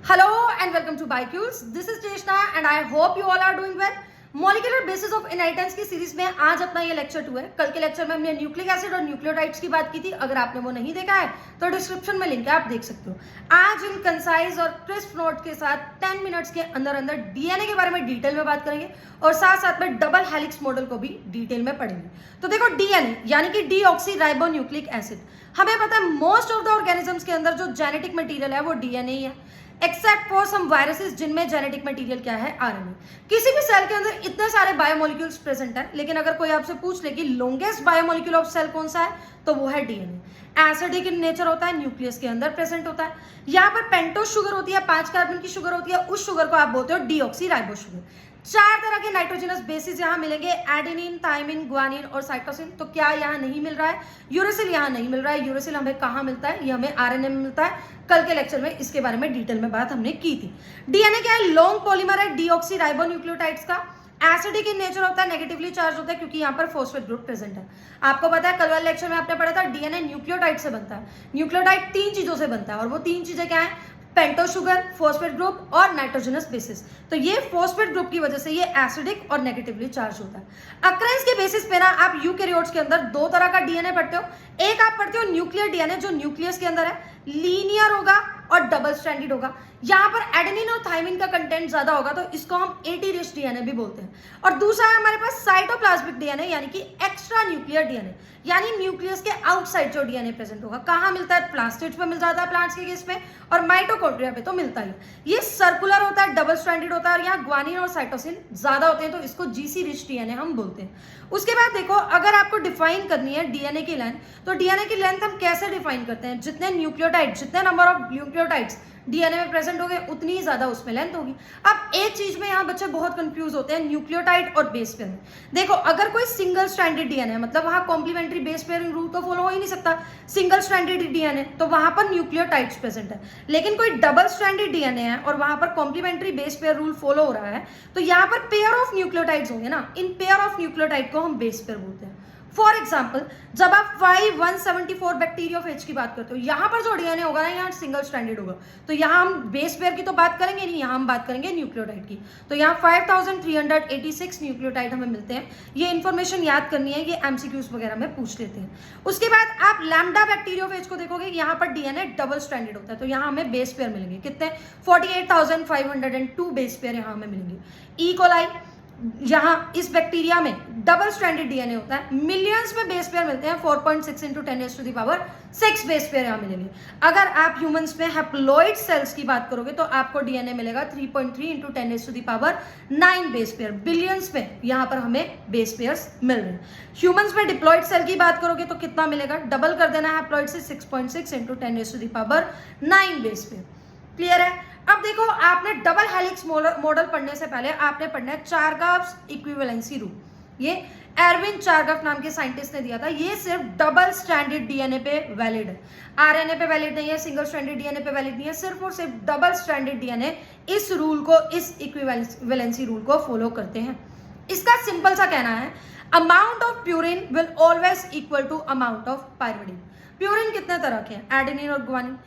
Hello and welcome to BioCues. This is Cheshna and I hope you all are doing well. Molecular basis of inheritance की series में आज अपना ये lecture 2 है। कल के लेक्चर में हमने न्यूक्लिक एसिड और न्यूक्लियोटाइड्स की बात की थी। अगर आपने वो नहीं देखा है तो डिस्क्रिप्शन में लिंक है, आप देख सकते हो। आज इन कंसाइज और क्रिस्प नोट के साथ 10 मिनट्स के अंदर अंदर डीएनए के बारे में डिटेल में बात करेंगे और साथ साथ में डबल हेलिक्स मॉडल को भी डिटेल में पढ़ेंगे। तो देखो, डीएनए यानी कि डीऑक्सी राइबो न्यूक्लिक एसिड, हमें पता है मोस्ट ऑफ द ऑर्गेनिजम्स के अंदर जो जेनेटिक मटेरियल है वो डीएनए ही है, एक्सेप्ट फॉर सम वायरसेस जिनमें जेनेटिक मटेरियल क्या है, आरएनए। किसी भी सेल के अंदर इतने सारे बायोमोलिक्यूल्स प्रेजेंट है, लेकिन अगर कोई आपसे पूछ ले कि लॉन्गेस्ट बायोमोलिक्यूल ऑफ सेल कौन सा है, तो वो है डीएनए। एसिडिक इन नेचर होता है, न्यूक्लियस के अंदर प्रेजेंट होता है। यहाँ पर पेंटोस शुगर होती है, 5 कार्बन की शुगर होती है, उस शुगर को आप बोलते हो डीऑक्सी राइबो शुगर। 4 तरह के नाइट्रोजनस बेसिस यहाँ मिलेंगे, एडेनिन, थाइमिन, ग्वानिन और साइटोसिन। तो क्या यहाँ नहीं मिल रहा है? यूरेसिल यहाँ नहीं मिल रहा है। यूरेसिल हमें कहाँ मिलता है? ये हमें आरएनए में मिलता है। कल के लेक्चर में इसके बारे में डिटेल में बात हमने की थी। डीएनए क्या है? लॉन्ग पॉलीमर है डीऑक्सी राइबो न्यूक्लियोटाइड्स का। एसिडिक इन नेचर होता है, नेगेटिवली चार्ज होता है क्योंकि यहाँ पर फॉस्फेट ग्रुप प्रेजेंट है। आपको पता है, कल वाले लेक्चर में आपने पढ़ा था डीएनए न्यूक्लियोटाइड से बनता है। न्यूक्लियोटाइड 3 चीजों से बनता है और वो 3 चीजें क्या है? पेंटो शुगर, फॉस्फेट ग्रुप और नाइट्रोजनस बेसिस। तो ये फॉस्फेट ग्रुप की वजह से ये एसिडिक और नेगेटिवली चार्ज होता है। अक्रेंस के बेसिस पे ना आप यूकैरियोट्स के अंदर 2 तरह का डीएनए पढ़ते हो। एक आप पढ़ते हो न्यूक्लियर डीएनए जो न्यूक्लियस के अंदर है, लीनियर होगा और डबल स्ट्रैंडेड होगा। यहाँ पर एडेनिन और थाइमिन का कंटेंट ज्यादा होगा तो इसको हम एटी रिच डीएनए भी बोलते हैं। और दूसरा है हमारे पास साइटोप्लाज्मिक डीएनए यानी कि एक्स्ट्रा न्यूक्लियर डीएनए, यानी न्यूक्लियस के आउटसाइड जो डीएनए प्रेजेंट होगा। कहाँ मिलता है? प्लास्टिड्स पे मिल जाता है, प्लांट्स के केस में, और माइटोकॉन्ड्रिया पे तो मिलता ही। ये सर्कुलर होता है, डबल स्ट्रैंडेड होता है और यहाँ ग्वानिन और साइटोसिन ज्यादा होते हैं तो इसको जीसी रिच डीएनए हम बोलते हैं। उसके बाद देखो, अगर आपको डिफाइन करनी है डीएनए की लेंथ, तो डीएनए की लेंथ हम कैसे डिफाइन करते हैं? जितने न्यूक्लियोटाइड, जितने नंबर ऑफ न्यूक्लियोटाइड्स डीएनए में प्रेजेंट हो गए उतनी ही ज्यादा उसमें लेंथ होगी। अब एक चीज में यहाँ बच्चे बहुत कंफ्यूज होते हैं न्यूक्लियोटाइड और बेस पेयर में। देखो, अगर कोई सिंगल स्ट्रैंडेड डीएनए, मतलब वहां कॉम्प्लीमेंट्री बेस पेयरिंग रूल तो फॉलो हो ही नहीं सकता। सिंगल स्ट्रैंडेड डीएनए तो वहां पर न्यूक्लियोटाइड्स प्रेजेंट है, लेकिन कोई डबल स्ट्रैंडेड डीएनए है और वहां पर complementary base pair rule follow हो रहा है, तो यहाँ पर पेयर ऑफ न्यूक्लियोटाइड्स होंगे ना, इन पेयर ऑफ न्यूक्लियोटाइड को हम बेस पेयर बोलते हैं। फॉर एग्जाम्पल, जब आप 5174 बैक्टीरियोफेज की बात करते हो, यहाँ पर जो डीएनए होगा ना, यहाँ सिंगल स्ट्रैंडेड होगा, तो यहाँ हम बेस पेयर की तो बात करेंगे नहीं, यहाँ हम बात करेंगे न्यूक्लियोटाइड की। तो यहाँ 5386 न्यूक्लियोटाइड हमें मिलते हैं। ये इन्फॉर्मेशन याद करनी है, ये एमसीक्यूज वगैरह में पूछ लेते हैं। उसके बाद आप लैम्डा बैक्टीरियोफेज को देखोगे, यहाँ पर डीएनए डबल स्ट्रैंडेड होता है, तो यहाँ हमें बेस पेयर मिलेंगे। कितने? 48,502 बेस पेयर यहाँ हमें मिलेंगे। ई कोलाई, यहाँ इस बैक्टीरिया में डबल स्ट्रैंडेड डीएनए होता है, मिलियंस में बेस पेयर मिलते हैं। 4.6 इंटू 10⁻⁶ बेस पेयर यहाँ मिलेंगे। अगर आप ह्यूमंस में हैप्लॉइड सेल्स की बात करोगे तो आपको डीएनए मिलेगा 3.3 इंटू 10⁹ बेस पेयर। बिलियंस में यहाँ पर हमें बेस पेयर्स मिल रहे हैं। ह्यूमंस में डिप्लॉइड सेल की बात करोगे तो कितना मिलेगा? डबल कर देना है हैप्लॉइड से, 6.6 इंटू 10⁻⁹ बेस पेयर। क्लियर है? अब देखो, आपने डबल हेलिक्स मॉडल पढ़ने से पहले आपने पढ़ना है चारगाफ्स इक्विवेलेंसी रूल। ये एरविन चारगाफ नाम के साइंटिस्ट ने दिया था। ये सिर्फ डबल स्ट्रैंडेड डीएनए पे वैलिड है, आरएनए पे वैलिड नहीं है, सिंगल स्ट्रैंडेड डीएनए पे वैलिड नहीं है। सिर्फ और सिर्फ डबल स्ट्रैंडेड डीएनए इस रूल को, इस इक्विवेलेंसी रूल को फॉलो करते हैं। इसका सिंपल सा कहना है, amount of purine will always equal to amount of pyrimidine. Purine कितने तरह के हैं? एडेनिन और ग्वानिन।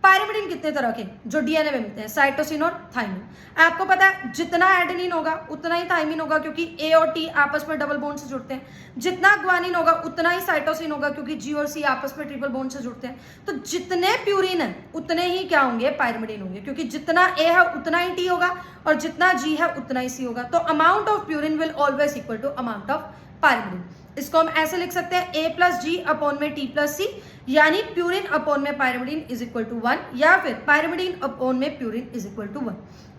पायरिमिडिन कितने तरह के? जो डीएनए में मिलते हैं, साइटोसिन और थाइमिन। आपको पता है, जितना एडेनिन होगा उतना ही थाइमिन होगा क्योंकि ए और टी आपस में डबल बॉन्ड से जुड़ते हैं। जितना ग्वानिन होगा उतना ही साइटोसिन होगा क्योंकि जी और सी आपस में ट्रिपल बॉन्ड से जुड़ते हैं। तो जितने प्यूरिन है उतने ही क्या होंगे? पायरिमिडिन होंगे, क्योंकि जितना ए है उतना ही टी होगा और जितना जी है उतना ही सी होगा। तो amount of purine will always equal to amount of pyrimidine. इसको हम ऐसे लिख सकते हैं, ए प्लस जी अपॉन में टी प्लस सी, यानी प्यूरिन अपॉन में पायरिमिडिन इज इक्वल टू 1, या फिर पायरिमिडिन अपॉन में प्यूरिन इज इक्वल टू 1।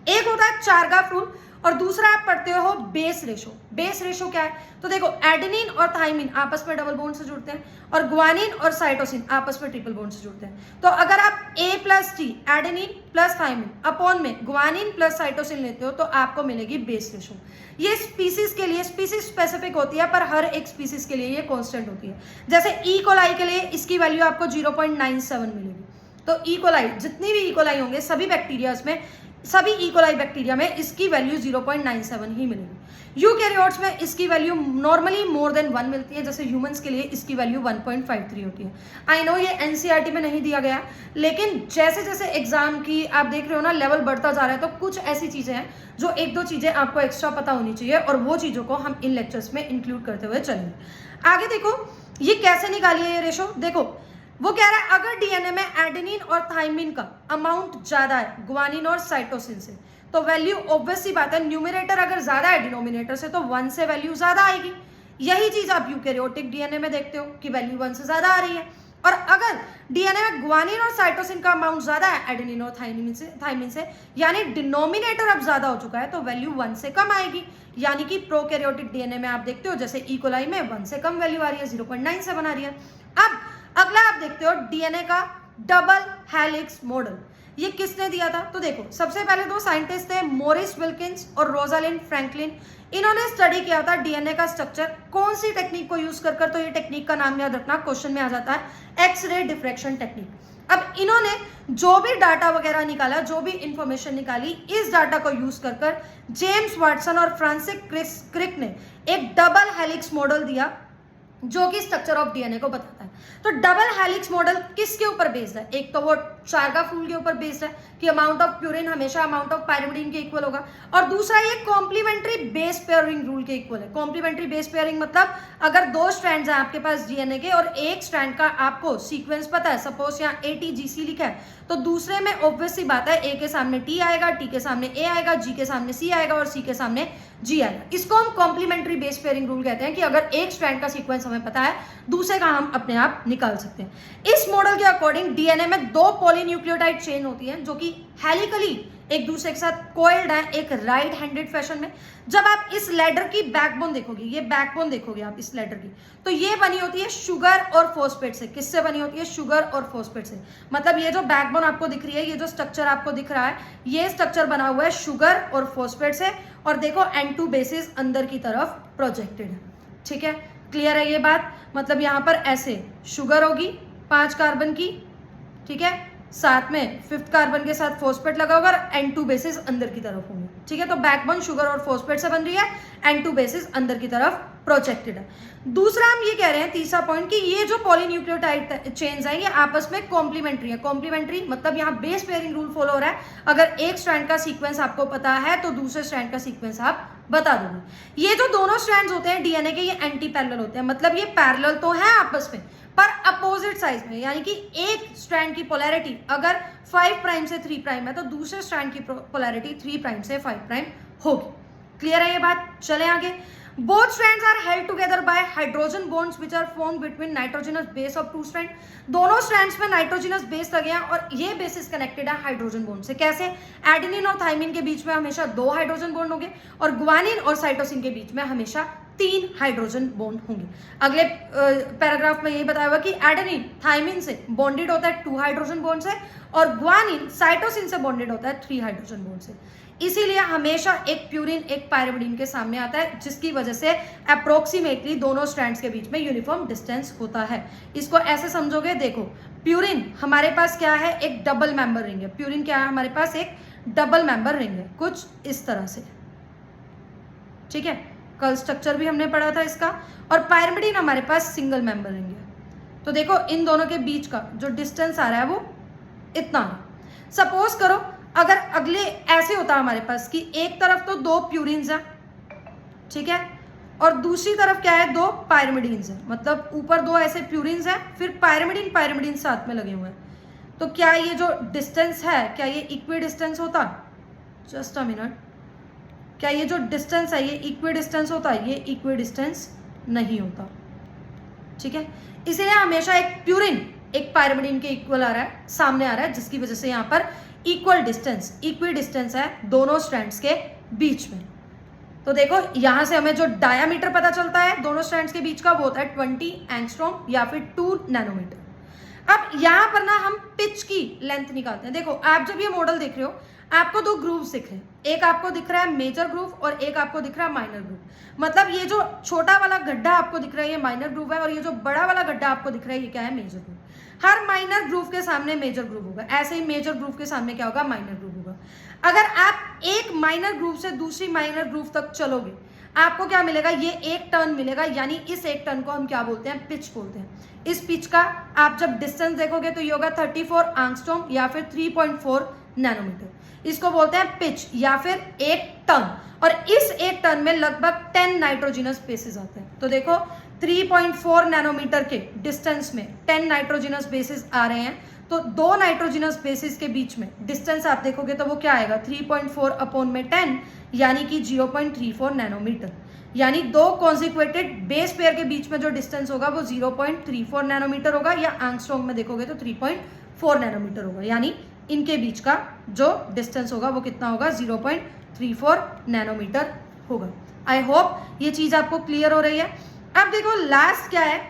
एक होता है चारगाफ रूल और दूसरा आप पढ़ते हो बेस रेशो। बेस रेशो क्या है? तो देखो, एडेनिन और थाइमिन आपस में डबल बॉन्ड से जुड़ते हैं और ग्वानिन और साइटोसिन आपस में ट्रिपल बॉन्ड से जुड़ते हैं। तो अगर आप A plus T, adenine plus thymine upon में ग्वानिन प्लस साइटोसिन लेते हो तो आपको मिलेगी बेस रेशो। ये स्पीसीज के लिए, स्पीसीज स्पेसिफिक होती है पर हर एक स्पीसीज के लिए ये कांस्टेंट होती है। जैसे ई कोलाई के लिए इसकी वैल्यू आपको 0.97 मिलेगी। तो ई कोलाई, जितनी भी ई कोलाई होंगे सभी बैक्टीरियाज में सभी इकोलाई बैक्टीरिया में इसकी वैल्यू 0.97 ही मिलेगी। यूकैरियोट्स में इसकी वैल्यू नॉर्मली मोर देन 1 मिलती है, जैसे ह्यूमंस के लिए इसकी वैल्यू 1.53 होती है। आई नो ये एनसीईआरटी में नहीं दिया गया, लेकिन जैसे जैसे एग्जाम की आप देख रहे हो ना लेवल बढ़ता जा रहा है, तो कुछ ऐसी चीजें हैं जो एक दो चीजें आपको एक्स्ट्रा पता होनी चाहिए, और वो चीजों को हम इन लेक्चर्स में इंक्लूड करते हुए चलेंगे। आगे देखो ये कैसे निकाली है ये रेशो। देखो वो कह रहा है अगर डीएनए में एडेनिन और थाइमिन का अमाउंट ज्यादा है ग्वानिन और साइटोसिन से, तो वैल्यू ऑब्वियस सी बात है न्यूमरेटर अगर ज्यादा है डिनोमिनेटर से तो 1 से वैल्यू ज्यादा आएगी। यही चीज आप यूकैरियोटिक डीएनए में देखते हो कि वैल्यू 1 से ज्यादा आ रही है। और अगर डीएनए में ग्वानिन और साइटोसिन का अमाउंट ज्यादा है एडेनिन और थाइमिन से यानी डिनोमिनेटर अब ज्यादा हो चुका है, तो वैल्यू 1 से कम आएगी। यानी कि प्रोकैरियोटिक डीएनए में आप देखते हो जैसे ई कोलाई में 1 से कम वैल्यू आ रही है, 0.97 आ रही है। अब अगला आप देखते हो डीएनए का डबल हेलिक्स मॉडल, ये किसने दिया था? तो देखो सबसे पहले दो साइंटिस्ट थे मोरिस विल्किंस और रोजालिंड फ्रैंकलिन। इन्होंने स्टडी किया था डीएनए का स्ट्रक्चर कौन सी टेक्निक को यूज कर तो ये टेक्निक का नाम याद रखना, क्वेश्चन में आ जाता है एक्सरे डिफ्रैक्शन टेक्निक। अब इन्होंने जो भी डाटा वगैरह निकाला, जो भी इंफॉर्मेशन निकाली, इस डाटा को यूज कर जेम्स वाटसन और फ्रांसिस क्रिक ने एक डबल हेलिक्स मॉडल दिया जो कि स्ट्रक्चर ऑफ डीएनए को बताता है। तो डबल हेलिक्स मॉडल किसके ऊपर बेस्ड है? एक तो वो चार्गाफ रूल के ऊपर बेस्ड है कि अमाउंट ऑफ प्यूरिन हमेशा अमाउंट ऑफ पायरिमिडीन के इक्वल होगा, और दूसरा ये कॉम्प्लीमेंट्री बेस पेयरिंग रूल के इक्वल है। कॉम्प्लीमेंट्री बेस पेयरिंग मतलब अगर दो स्ट्रैंड्स हैं आपके पास डीएनए के और एक स्ट्रैंड का आपको सीक्वेंस पता है, सपोज यहाँ ATGC लिखा है, तो दूसरे में ऑब्वियस सी बात है ए के सामने T आएगा, T के सामने A आएगा, G के सामने C आएगा और C के सामने G आएगा। इसको हम कॉम्प्लीमेंट्री बेस पेयरिंग रूल कहते हैं कि अगर एक स्ट्रैंड का सीक्वेंस हमें पता है, दूसरे का हम अपने आप निकाल सकते हैं। इस मॉडल के अकॉर्डिंग डीएनए में दो पॉलीन्यूक्लियोटाइड चेन होती है जो कि हेलिकली एक दूसरे के साथ कोइल्ड है एक राइट हैंडेड फैशन में। जब आप इस लैडर की बैकबोन देखोगे, ये बैकबोन देखोगे आप इस लैडर की, तो ये बनी होती है शुगर और फॉस्फेट से। किससे बनी होती है? शुगर और फॉस्फेट से। मतलब ये जो बैकबोन आपको दिख रही है, ये जो स्ट्रक्चर आपको दिख रहा है, ये स्ट्रक्चर बना हुआ है शुगर और फॉस्फेट से। और देखो N2 बेसिस अंदर की तरफ प्रोजेक्टेड है। ठीक है, क्लियर है ये बात? मतलब यहाँ पर ऐसे शुगर होगी 5 कार्बन की, ठीक है, साथ में 5th कार्बन के साथ फॉस्फेट लगा होगा और N2 बेसिस अंदर की तरफ होंगे। ठीक है, तो बैकबोन शुगर और फॉस्फेट से बन रही है, N2 बेसिस अंदर की तरफ प्रोजेक्टेड है। दूसरा हम ये कह रहे हैं, तीसरा पॉइंट, कि ये जो पॉलीन्यूक्लियोटाइड चेन्स हैं ये आपस में कॉम्प्लीमेंट्री है। कॉम्प्लीमेंट्री मतलब यहाँ बेस पेयरिंग रूल फॉलो हो रहा है। अगर एक स्ट्रैंड का सीक्वेंस आपको पता है तो दूसरे स्ट्रैंड का सीक्वेंस आप बता दोगे। ये जो दोनों स्ट्रैंड्स होते हैं डीएनए के, ये एंटी पैरेलल होते हैं। मतलब ये पैरेलल तो है आपस में पर अपोजिट साइज में, यानी कि एक स्ट्रैंड की पोलैरिटी अगर 5 प्राइम से 3 प्राइम है तो दूसरे स्ट्रैंड की पोलैरिटी 3 प्राइम से 5 प्राइम होगी। क्लियर है ये बात? चले आगे। Both strands are held together by hydrogen bonds which are formed between nitrogenous base of 2 strand. दोनों स्ट्रैंड्स में नाइट्रोजनस बेस लगे हैं और ये बेसिस कनेक्टेड है हाइड्रोजन बॉन्ड से। कैसे? एडेनिन और थाइमिन के बीच में हमेशा 2 हाइड्रोजन बॉन्ड होंगे और ग्वानिन और साइटोसिन के बीच में हमेशा 3 हाइड्रोजन बॉन्ड होंगे। अगले पैराग्राफ में यही बताया हुआ कि एडेनिन थाइमिन से बॉन्डेड होता है 2 हाइड्रोजन बॉन्ड से और ग्वानिन साइटोसिन से बॉन्डेड होता है 3 हाइड्रोजन बॉन्ड से। इसीलिए हमेशा एक प्यूरिन एक पायरिमिडीन के सामने आता है, जिसकी वजह से अप्रोक्सीमेटली दोनों स्ट्रैंड्स के बीच में यूनिफॉर्म डिस्टेंस होता है। इसको ऐसे समझोगे, देखो प्यूरिन हमारे पास क्या है? एक डबल मेंबर रिंग है। प्यूरिन क्या है? हमारे पास एक डबल मेंबर रिंग है, कुछ इस तरह से। ठीक है, कल स्ट्रक्चर भी हमने पढ़ा था इसका। और पायरिमिडीन हमारे पास सिंगल मेंबर रिंग है। तो देखो इन दोनों के बीच का जो डिस्टेंस आ रहा है वो इतना है। सपोज करो अगर अगले ऐसे होता हमारे पास कि एक तरफ तो 2 प्यूरिन्स हैं, ठीक है, और दूसरी तरफ क्या है? 2 पायरिमिडीन्स हैं। मतलब ऊपर 2 ऐसे प्यूरिन्स हैं, फिर पायरिमिडीन साथ में लगे हुए हैं। तो क्या ये जो डिस्टेंस है, क्या ये इक्वी डिस्टेंस होता? जस्ट अ मिनट, क्या ये जो डिस्टेंस है ये इक्वी डिस्टेंस होता है? ये इक्वी डिस्टेंस नहीं होता। ठीक है, इसीलिए हमेशा एक प्यूरिन एक पायरिमिडीन के इक्वल आ रहा है, सामने आ रहा है, जिसकी वजह से यहाँ पर इक्वल डिस्टेंस, इक्वी डिस्टेंस है दोनों स्ट्रैंड्स के बीच में। तो देखो यहां से हमें जो डायामीटर पता चलता है दोनों स्ट्रैंड्स के बीच का, वो होता है 20 एंगस्ट्रॉम या फिर 2 नैनोमीटर। अब यहां पर ना हम पिच की लेंथ निकालते हैं। देखो आप जब ये मॉडल देख रहे हो, आपको 2 ग्रूव्स दिख रहे हैं। एक आपको दिख रहा है मेजर ग्रूव और एक आपको दिख रहा है माइनर ग्रूव। मतलब ये जो छोटा वाला गड्ढा आपको दिख रहा है ये माइनर ग्रूव है और ये जो बड़ा वाला गड्ढा आपको दिख रहा है ये क्या है? Major groove. हर माइनर ग्रूव के सामने मेजर ग्रूव होगा, ऐसे ही मेजर ग्रूव के सामने क्या होगा? माइनर ग्रूव होगा। अगर आप एक माइनर ग्रूव से दूसरी माइनर ग्रूव तक चलोगे, आपको क्या मिलेगा, ये एक टर्न मिलेगा, यानी इस एक टर्न को हम क्या बोलते हैं, पिच बोलते हैं। इस पिच का आप जब डिस्टेंस देखोगे तो ये होगा 34 एंगस्ट्रॉम या फिर 3.4 नैनोमीटर। इसको बोलते हैं पिच या फिर एक टर्न। और इस एक टर्न में लगभग 10 नाइट्रोजिनस बेसिस आते हैं। तो देखो 3.4 नैनोमीटर के डिस्टेंस में 10 नाइट्रोजिनस बेसिस आ रहे हैं, तो दो नाइट्रोजिनस बेसिस के बीच में डिस्टेंस आप देखोगे तो वो क्या आएगा, 3.4 अपॉन में 10 यानी कि 0.34 नैनोमीटर। यानी दो कॉन्सिक्वेटेड बेस पेयर के बीच में जो डिस्टेंस होगा वो 0.34 नैनोमीटर होगा, या एंगस्ट्रॉम में देखोगे तो 3.4 नैनोमीटर होगा। यानी इनके बीच का जो डिस्टेंस होगा वो कितना होगा, 0.34 नैनोमीटर होगा। आई होप ये चीज आपको क्लियर हो रही है। अब देखो लास्ट क्या है,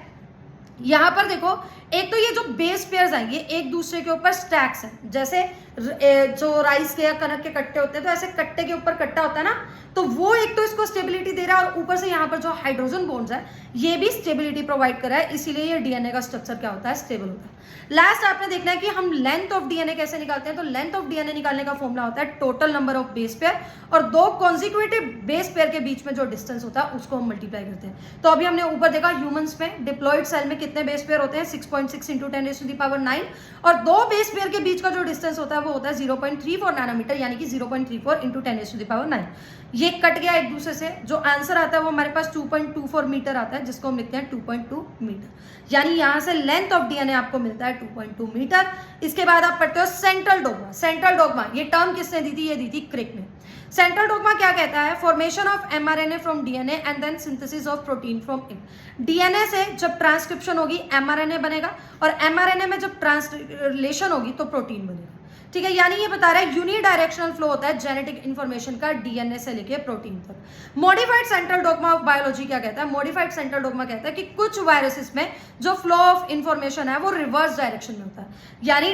यहां पर देखो एक तो ये जो बेस पेयर्स हैं ये एक दूसरे के ऊपर स्टैक्स हैं। जैसे जो राइस के या कनक के कट्टे होते हैं तो ऐसे कट्टे के ऊपर कट्टा होता है ना, तो वो एक तो इसको स्टेबिलिटी दे रहा है, और ऊपर से यहाँ पर जो हाइड्रोजन बॉन्ड्स है ये भी स्टेबिलिटी प्रोवाइड कर रहा है, इसीलिए ये डीएनए का स्ट्रक्चर क्या होता है, स्टेबल होता है। लास्ट आपने देखना है कि हम लेंथ ऑफ डीएनए कैसे निकालते हैं। तो लेंथ ऑफ डीएनए निकालने का फॉर्मूला होता है total number of base pair, और दो कॉन्सिक्यूटिव बेस पेयर के बीच में जो डिस्टेंस होता है उसको हम मल्टीप्लाई करते हैं। तो अभी हमने ऊपर देखा ह्यूमंस में डिप्लॉइड सेल में कितने बेस पेयर होते हैं, 6.6 × 10⁻⁹, और दो बेस पेयर के बीच का जो डिस्टेंस होता है वो होता है 0.34 नैनोमीटर, यानी कि 0.34 × 10⁻⁹। ये कट गया एक दूसरे से, जो आंसर आता है वो हमारे पास 2.24 मीटर आता है, जिसको हम लिखते हैं 2.2 मीटर। यानी यहां से लेंथ ऑफ डीएनए आपको मिलता है 2.2 मीटर। इसके बाद आप पढ़ते हो सेंट्रल डोग्मा। सेंट्रल डोग्मा ये टर्म किसने दी थी, ये दी थी क्रिक ने। सेंट्रल डोग्मा क्या कहता है, formation of mRNA from DNA and then synthesis of protein from it. DNA से जब ट्रांसक्रिप्शन होगी एमआरएनए बनेगा, और एमआरएनए में जब ट्रांसलेशन होगी तो प्रोटीन बनेगा। ठीक है, यानी ये बता रहा है यूनिडायरेक्शनल फ्लो होता है जेनेटिक इंफॉर्मेशन का डीएनए से लेके प्रोटीन तक। Modified central dogma of biology क्या कहता है, मॉडिफाइड सेंट्रल डोग्मा कहता है कि कुछ वायरसेस में जो फ्लो ऑफ इंफॉर्मेशन है वो रिवर्स डायरेक्शन में होता है, यानी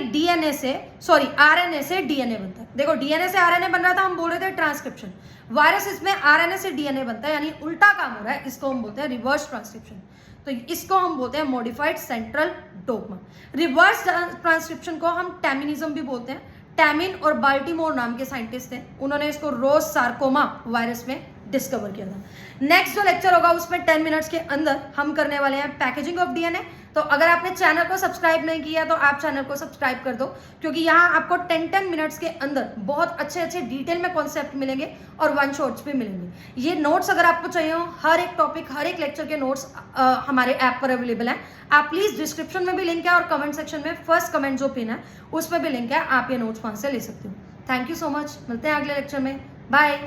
आरएनए से डीएनए बनता है। देखो डीएनए से आरएनए बन रहा था, हम बोल रहे थे ट्रांसक्रिप्शन। वायरसेस में आरएनए से डीएनए बनता है, यानी उल्टा काम हो रहा है, इसको हम बोलते हैं रिवर्स ट्रांसक्रिप्शन। तो इसको हम बोलते हैं modified central dogma. Reverse transcription को हम टैमिनिज्म भी बोलते हैं। टैमिन और बाल्टीमोर नाम के साइंटिस्ट थे, उन्होंने इसको रोज सार्कोमा वायरस में डिस्कवर किया था। नेक्स्ट जो लेक्चर होगा उसमें 10 मिनट्स के अंदर हम करने वाले हैं पैकेजिंग ऑफ डीएनए। तो अगर आपने चैनल को सब्सक्राइब नहीं किया तो आप चैनल को सब्सक्राइब कर दो, क्योंकि यहाँ आपको 10 मिनट्स के अंदर बहुत अच्छे डिटेल में कॉन्सेप्ट मिलेंगे और वन शॉट्स भी मिलेंगे। ये नोट्स अगर आपको चाहिए हो, हर एक टॉपिक हर एक लेक्चर के नोट्स हमारे ऐप पर अवेलेबल हैं। आप प्लीज डिस्क्रिप्शन में भी लिंक है और कमेंट सेक्शन में फर्स्ट कमेंट जो पिन है उसमें भी लिंक है, आप ये नोट्स वहां से ले सकते हो। थैंक यू सो मच, मिलते हैं अगले लेक्चर में, बाय।